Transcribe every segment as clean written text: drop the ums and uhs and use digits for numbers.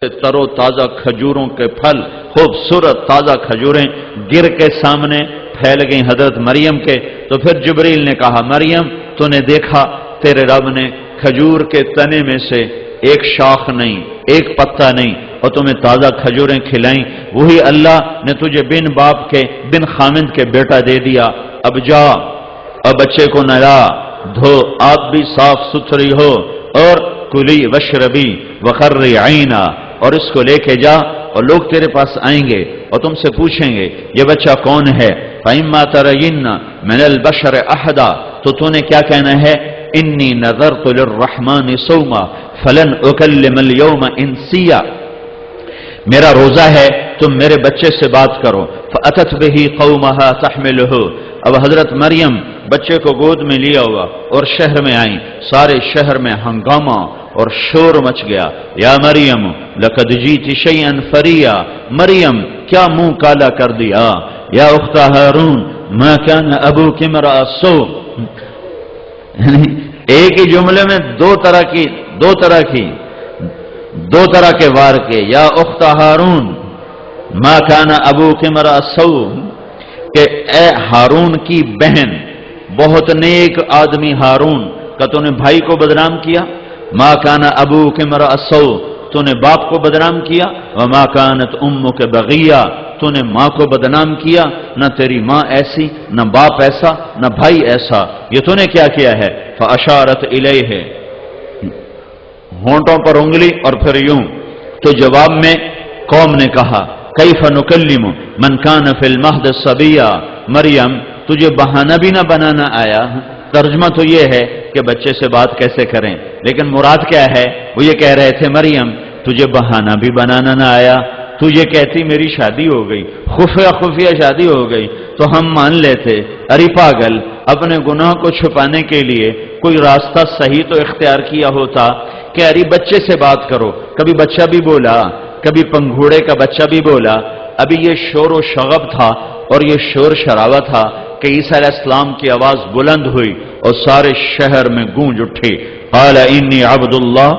ترو تازہ کھجوروں کے پھل، خوبصورت تازہ کھجوریں گر کے سامنے پھیل گئیں حضرت مریم کے۔ تو پھر جبریل نے کہا مریم تو نے دیکھا تیرے رب نے کھجور کے تنے میں سے ایک شاخ نہیں، ایک پتا نہیں، اور تمہیں تازہ کھجوریں کھلائیں۔ وہی اللہ نے تجھے بن باپ کے بن خامند کے بیٹا دے دیا۔ اب جا، اب بچے کو نہلا دھو، آپ بھی صاف ستھری ہو، اور کلی وشربی وقرری عینا، اور اس کو لے کے جا، اور لوگ تیرے پاس آئیں گے اور تم سے پوچھیں گے یہ بچہ کون ہے؟ فَإِمَّا تَرَيِنَّ مِنَ الْبَشَرِ أَحَدًا، تو نے کیا کہنا ہے؟ إِنِّي نَذَرْتُ لِلرَّحْمَنِ صَوْمًا فَلَنْ أُكَلِّمَ الْيَوْمَ إِنسِيًّا، میرا روزہ ہے تم میرے بچے سے بات کرو۔ فَأَتَتْ بِهِ قَوْمَهَا تَحْمِلُهُ، اب حضرت مریم بچے کو گود میں لیا ہوا اور شہر میں آئیں، سارے شہر میں ہنگامہ اور شور مچ گیا۔ یا مریم لقد جیت شیئا فریا، مریم کیا منہ کالا کر دیا۔ یا اخت ہارون ما کان ابوک امرأ سوء، ایک ہی جملے میں دو طرح کے وار کے۔ یا اخت ہارون ما کان ابوک امرأ سوء، کہ اے ہارون کی بہن، بہت نیک آدمی ہارون کا تو نے بھائی کو بدنام کیا۔ ما کان ابوک امرأ سوء، تو نے باپ کو بدنام کیا۔ وما کانت امک بغیہ، تو نے ماں کو بدنام کیا، نہ تیری ماں ایسی، نہ باپ ایسا، نہ بھائی ایسا، یہ تو نے کیا کیا ہے؟ فاشارت الیہ، ہونٹوں پر انگلی اور پھر یوں۔ تو جواب میں قوم نے کہا کیف نکلم من کان فی المہد صبیا، مریم تجھے بہانہ بھی نہ بنانا آیا؟ ترجمہ تو یہ ہے کہ بچے سے بات کیسے کریں، لیکن مراد کیا ہے؟ وہ یہ کہہ رہے تھے مریم تجھے بہانہ بھی بنانا نہ آیا، تو یہ کہتی میری شادی ہو گئی، خفیہ شادی ہو گئی تو ہم مان لیتے۔ ارے پاگل، اپنے گناہ کو چھپانے کے لیے کوئی راستہ صحیح تو اختیار کیا ہوتا کہ ارے بچے سے بات کرو۔ کبھی بچہ بھی بولا، کبھی پنگھوڑے کا بچہ بھی بولا۔ ابھی یہ شور و شغب تھا اور یہ شور شراوا تھا کہ عیسیٰ علیہ السلام کی آواز بلند ہوئی اور سارے شہر میں گونج اٹھی۔ قال انی عبد اللہ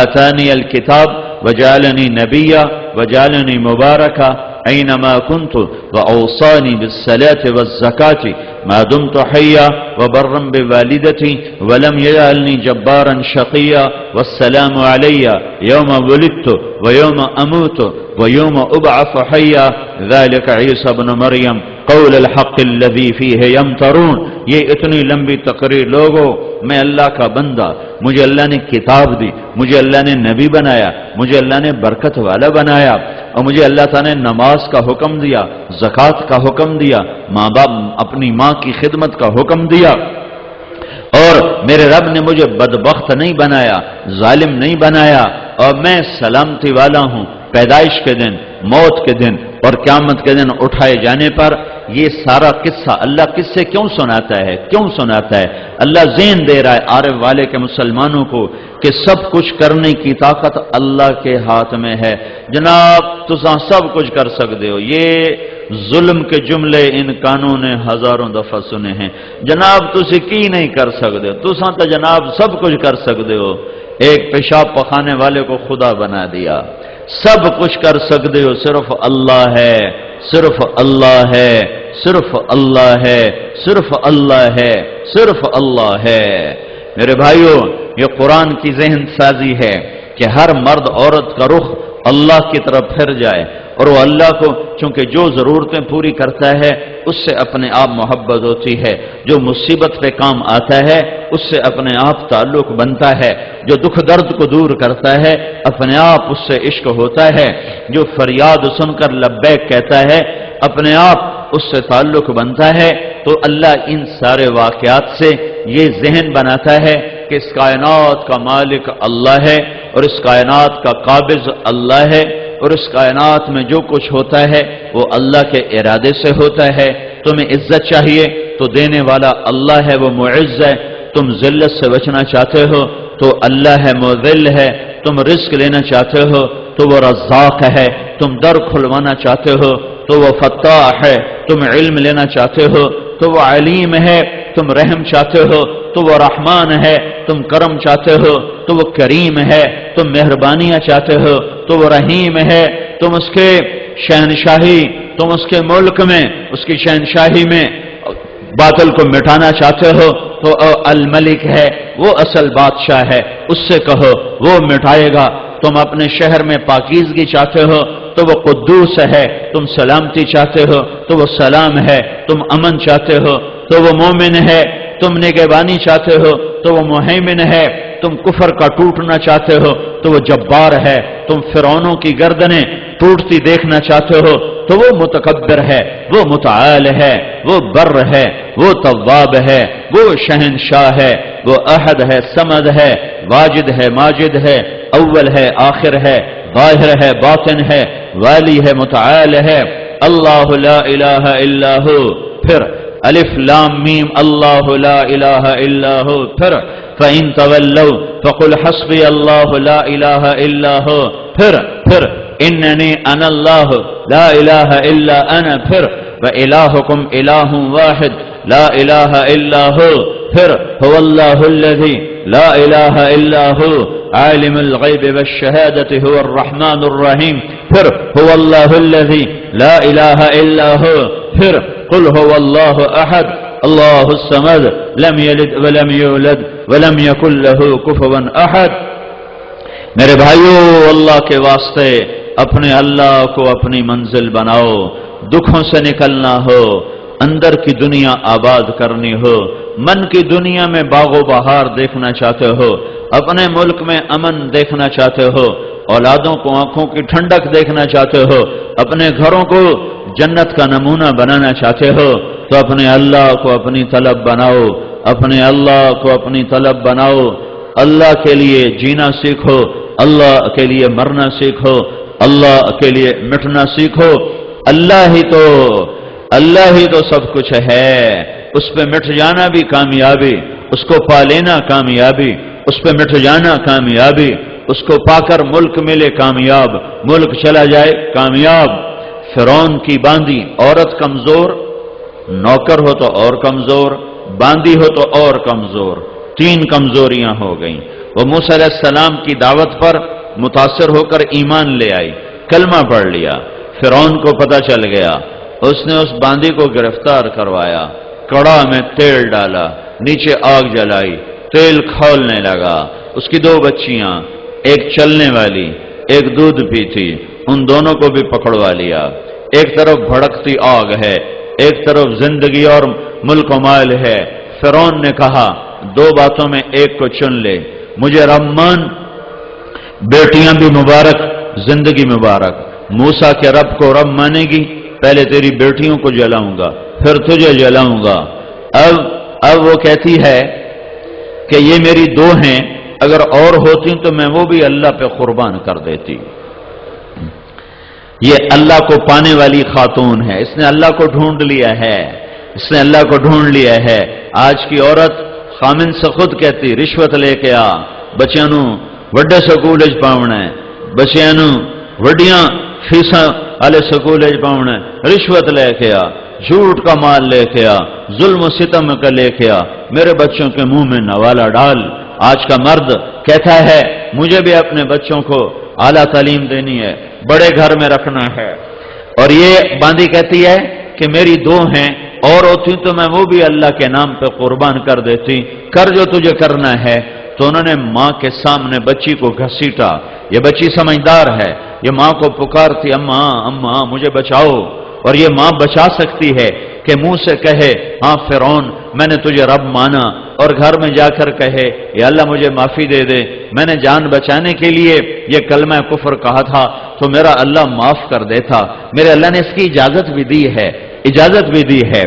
آتانی الکتاب وجعلنی نبیا وجعلنی مبارکا اینما کنت واوصانی بالصلاة والزکاة ما دمت حیا وبرا بوالدتی ولم یجعلنی جبارا شقیا والسلام علی یوم ولدت ویوم اموت ویوم ابعث حیا ذلك عیسی بن مریم قول الحق الذی فیہ یمترون۔ یہ اتنی لمبی تقریر، لوگوں میں اللہ کا بندہ، مجھے اللہ نے کتاب دی، مجھے اللہ نے نبی بنایا، مجھے اللہ نے برکت والا بنایا، اور مجھے اللہ تعالیٰ نے نماز کا حکم دیا، زکوٰۃ کا حکم دیا، ماں باپ اپنی ماں کی خدمت کا حکم دیا، اور میرے رب نے مجھے بدبخت نہیں بنایا، ظالم نہیں بنایا، اور میں سلامتی والا ہوں پیدائش کے دن، موت کے دن اور قیامت کے دن اٹھائے جانے پر۔ یہ سارا قصہ اللہ کس سے کیوں سناتا ہے؟ اللہ ذہن دے رہا ہے عارف والے کے مسلمانوں کو کہ سب کچھ کرنے کی طاقت اللہ کے ہاتھ میں ہے۔ جناب تساں سب کچھ کر سکتے ہو، یہ ظلم کے جملے ان کانوں نے ہزاروں دفعہ سنے ہیں۔ جناب تسی کی نہیں کر سکتے، تساں تو جناب سب کچھ کر سکتے ہو۔ ایک پیشاب پخانے والے کو خدا بنا دیا۔ سب کچھ کر سکتے ہو، صرف اللہ ہے، صرف اللہ ہے، صرف اللہ ہے، صرف اللہ ہے، صرف اللہ ہے۔ میرے بھائیوں، یہ قرآن کی ذہن سازی ہے کہ ہر مرد عورت کا رخ اللہ کی طرف پھر جائے، اور وہ اللہ کو چونکہ جو ضرورتیں پوری کرتا ہے اس سے اپنے آپ محبت ہوتی ہے، جو مصیبت پہ کام آتا ہے اس سے اپنے آپ تعلق بنتا ہے، جو دکھ درد کو دور کرتا ہے اپنے آپ اس سے عشق ہوتا ہے، جو فریاد سن کر لبیک کہتا ہے اپنے آپ اس سے تعلق بنتا ہے۔ تو اللہ ان سارے واقعات سے یہ ذہن بناتا ہے کہ اس کائنات کا مالک اللہ ہے، اور اس کائنات کا قابض اللہ ہے، اور اس کائنات میں جو کچھ ہوتا ہے وہ اللہ کے ارادے سے ہوتا ہے۔ تمہیں عزت چاہیے تو دینے والا اللہ ہے، وہ معز ہے۔ تم ذلت سے بچنا چاہتے ہو تو اللہ ہے، مذل ہے۔ تم رزق لینا چاہتے ہو تو وہ رزاق ہے۔ تم در کھلوانا چاہتے ہو تو وہ فتاح ہے۔ تم علم لینا چاہتے ہو تو وہ علیم ہے۔ تم رحم چاہتے ہو تو وہ رحمان ہے۔ تم کرم چاہتے ہو تو وہ کریم ہے۔ تم مہربانیاں چاہتے ہو تو وہ رحیم ہے، تم اس کے شہنشاہی، تم اس کے ملک میں، اس کی شہنشاہی میں باطل کو مٹانا چاہتے ہو تو الملک ہے، وہ اصل بادشاہ ہے، اس سے کہو وہ مٹائے گا۔ تم اپنے شہر میں پاکیزگی چاہتے ہو تو وہ قدوس ہے، تم سلامتی چاہتے ہو تو وہ سلام ہے، تم امن چاہتے ہو تو وہ مومن ہے، تم نگہبانی چاہتے ہو تو وہ مہیمن ہے، تم کفر کا ٹوٹنا چاہتے ہو تو وہ جبار ہے، تم فرعونوں کی گردنیں ٹوٹتی دیکھنا چاہتے ہو تو وہ متکبر ہے، وہ متعال ہے، وہ بر ہے، وہ تواب ہے، وہ شہنشاہ ہے، وہ احد ہے، سمد ہے، واجد ہے، ماجد ہے، اول ہے، آخر ہے، ظاہر ہے، باطن ہے، والی ہے، متعال ہے۔ اللہ لا الہ الا ہو، پھر الف لام میم اللہ لا الہ الا ہو، پھر فَإِن تَوَلَّوْا فَقُلْ حَسْبِيَ اللَّهُ لَا إِلَٰهَ إِلَّا هُوَ، پھر إِنَّنِي أَنَا اللَّهُ لَا إِلَٰهَ إِلَّا أَنَا، پھر وَإِلَٰهُكُمْ إِلَٰهٌ وَاحِدٌ لَا إِلَٰهَ إِلَّا هُوَ، پھر هُوَ اللَّهُ الَّذِي لَا إِلَٰهَ إِلَّا هُوَ عَالِمُ الْغَيْبِ وَالشَّهَادَةِ هُوَ الرَّحْمَٰنُ الرَّحِيمُ، پھر هُوَ اللَّهُ الَّذِي لَا إِلَٰهَ إِلَّا هُوَ، پھر قُلْ هُوَ اللَّهُ أَحَدٌ اللہ الصمد لم یلد ولم یولد ولم یکن لہ کفوا احد۔ میرے بھائیو، اللہ کے واسطے اپنے اللہ کو اپنی منزل بناؤ، دکھوں سے نکلنا ہو، اندر کی دنیا آباد کرنی ہو، من کی دنیا میں باغ و بہار دیکھنا چاہتے ہو، اپنے ملک میں امن دیکھنا چاہتے ہو، اولادوں کو آنکھوں کی ٹھنڈک دیکھنا چاہتے ہو، اپنے گھروں کو جنت کا نمونہ بنانا چاہتے ہو تو اپنے اللہ کو اپنی طلب بناؤ، اپنے اللہ کو اپنی طلب بناؤ، اللہ کے لیے جینا سیکھو، اللہ کے لیے مرنا سیکھو، اللہ کے لیے مٹنا سیکھو۔ اللہ ہی تو سب کچھ ہے، اس پہ مٹ جانا بھی کامیابی، اس کو پا لینا کامیابی، اس پہ مٹ جانا کامیابی، اس کو پا کر ملک ملے کامیاب، ملک چلا جائے کامیاب۔ فرعون کی باندی عورت کمزور، نوکر ہو تو اور کمزور، باندی ہو تو اور کمزور، تین کمزوریاں ہو گئیں۔ وہ موسیٰ علیہ السلام کی دعوت پر متاثر ہو کر ایمان لے آئی، کلمہ پڑھ لیا، فرعون کو پتہ چل گیا، اس نے اس باندی کو گرفتار کروایا، کڑا میں تیل ڈالا، نیچے آگ جلائی، تیل کھولنے لگا، اس کی دو بچیاں، ایک چلنے والی ایک دودھ پیتی، ان دونوں کو بھی پکڑوا لیا۔ ایک طرف بھڑکتی آگ ہے، ایک طرف زندگی اور ملک و مال ہے۔ فرعون نے کہا دو باتوں میں ایک کو چن لے، مجھے رب مان، بیٹیاں بھی مبارک، زندگی مبارک۔ موسیٰ کے رب کو رب مانے گی، پہلے تیری بیٹیوں کو جلاؤں گا، پھر تجھے جلاؤں گا۔ اب وہ کہتی ہے کہ یہ میری دو ہیں، اگر اور ہوتی تو میں وہ بھی اللہ پہ قربان کر دیتی۔ یہ اللہ کو پانے والی خاتون ہے، اس نے اللہ کو ڈھونڈ لیا ہے، اس نے اللہ کو ڈھونڈ لیا ہے۔ آج کی عورت خامن سے خود کہتی رشوت لے کے آ، بچیاں نو وڈے سکول وچ پاونا ہے، بچیاں نو وڈیاں فیساں والے سکول وچ پاونا ہے، رشوت لے کے آ، جھوٹ کا مال لے کے آ، ظلم و ستم کا لے کے آ، میرے بچوں کے منہ میں نوالا ڈال۔ آج کا مرد کہتا ہے مجھے بھی اپنے بچوں کو اعلیٰ تعلیم دینی ہے، بڑے گھر میں رکھنا ہے، اور یہ باندی کہتی ہے کہ میری دو ہیں، اور ہوتی تو میں وہ بھی اللہ کے نام پہ قربان کر دیتی، کر جو تجھے کرنا ہے۔ تو انہوں نے ماں کے سامنے بچی کو گھسیٹا، یہ بچی سمجھدار ہے، یہ ماں کو پکارتی اماں اماں مجھے بچاؤ، اور یہ ماں بچا سکتی ہے کہ منہ سے کہے ہاں فرعون میں نے تجھے رب مانا، اور گھر میں جا کر کہے یا اللہ مجھے معافی دے دے، میں نے جان بچانے کے لیے یہ کلمہ کفر کہا تھا تو میرا اللہ معاف کر دیتا، میرے اللہ نے اس کی اجازت بھی دی ہے،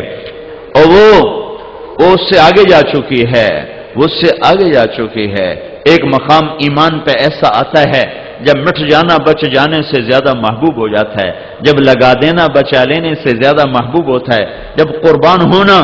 اور وہ اس سے آگے جا چکی ہے، وہ اس سے آگے جا چکی ہے۔ ایک مقام ایمان پہ ایسا آتا ہے جب مٹ جانا بچ جانے سے زیادہ محبوب ہو جاتا ہے، جب لگا دینا بچا لینے سے زیادہ محبوب ہوتا ہے، جب قربان ہونا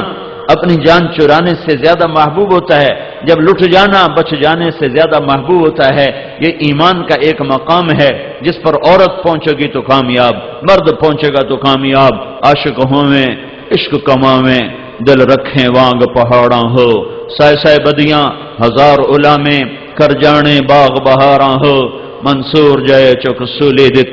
اپنی جان چرانے سے زیادہ محبوب ہوتا ہے، جب لٹ جانا بچ جانے سے زیادہ محبوب ہوتا ہے۔ یہ ایمان کا ایک مقام ہے جس پر عورت پہنچے گی تو کامیاب، مرد پہنچے گا تو کامیاب۔ عاشق ہوویں عشق کماویں، دل رکھیں وانگ پہاڑاں ہو، سائے سائے بدیاں ہزار علامیں کر جانے باغ بہاراں ہو۔ Mansur Jaya Chokasuledit